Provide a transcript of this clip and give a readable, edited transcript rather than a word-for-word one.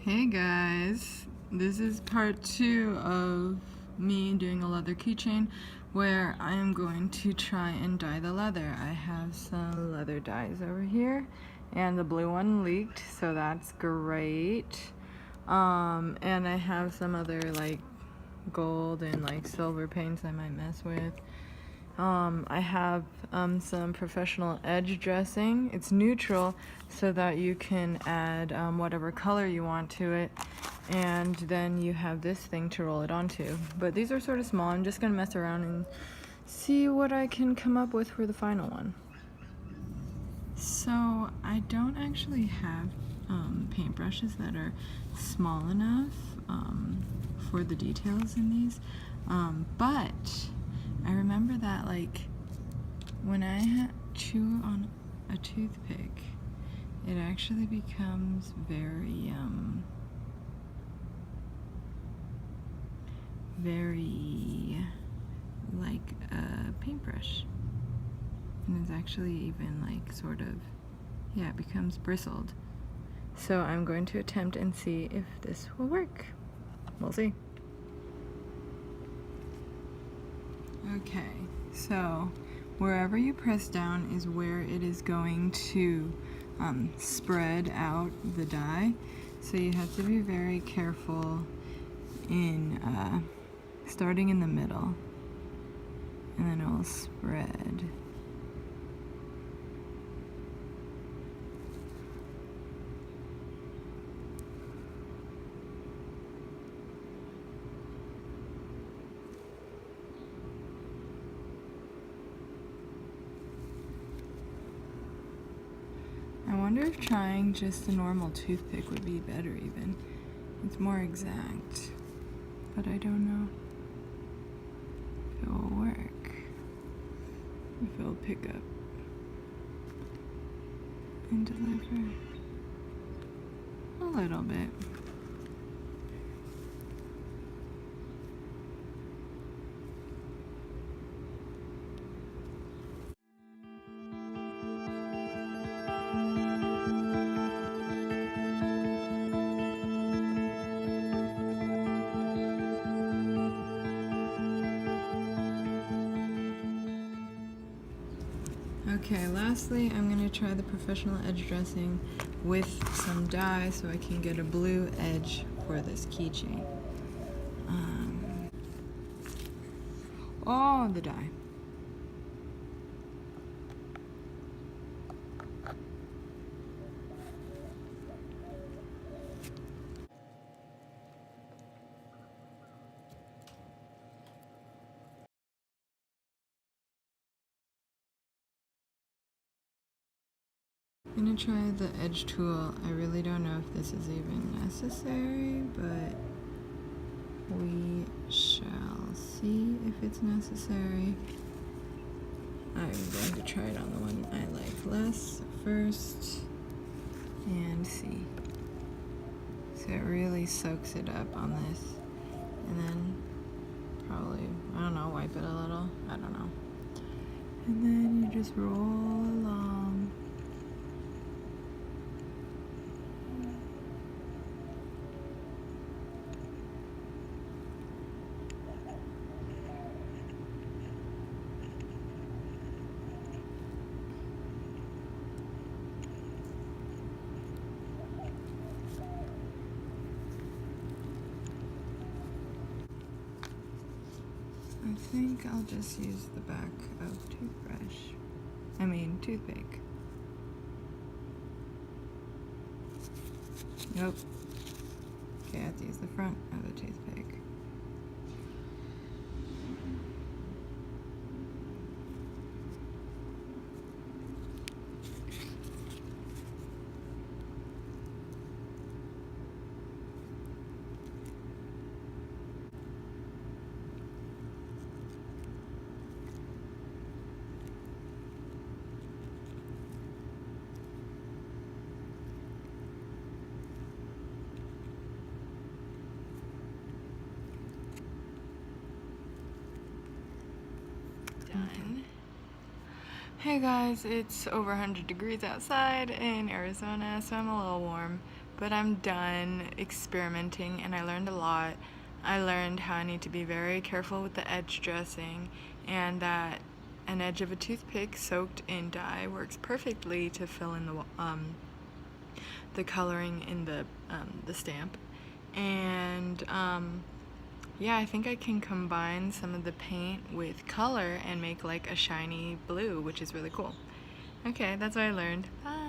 Hey guys, this is part 2 of me doing a leather keychain where I am going to try and dye the leather. I have some leather dyes over here and the blue one leaked, so that's great. And I have some other like gold and like silver paints I might mess with. I have some professional edge dressing. It's neutral so that you can add whatever color you want to it, and then you have this thing to roll it onto. But these are sort of small. I'm just gonna mess around and see what I can come up with for the final one. So I don't actually have paintbrushes that are small enough for the details in these, but I remember that like when I chew on a toothpick, it actually becomes very like a paintbrush, and it's actually even like sort of, yeah, it becomes bristled. So I'm going to attempt and see if this will work. We'll see. Okay, so wherever you press down is where it is going to spread out the dye. So you have to be very careful in starting in the middle, and then it will spread. I wonder if trying just a normal toothpick would be better even. It's more exact, but I don't know if it will work, if it will pick up and deliver a little bit. Okay, lastly, I'm going to try the professional edge dressing with some dye so I can get a blue edge for this keychain. Oh, the dye. I'm gonna try the edge tool. I really don't know if this is even necessary, but we shall see if it's necessary. I'm going to try it on the one I like less first and see. So it really soaks it up on this, and then probably, I don't know, wipe it a little, I don't know. And then you just roll along. I think I'll just use the back of toothpick. Nope. Okay, I have to use the front of the toothpick. Done. Hey guys, it's over 100 degrees outside in Arizona, so I'm a little warm, but I'm done experimenting and I learned a lot. I learned how I need to be very careful with the edge dressing, and that an edge of a toothpick soaked in dye works perfectly to fill in the coloring in the stamp. And yeah, I think I can combine some of the paint with color and make like a shiny blue, which is really cool. Okay, that's what I learned. Bye!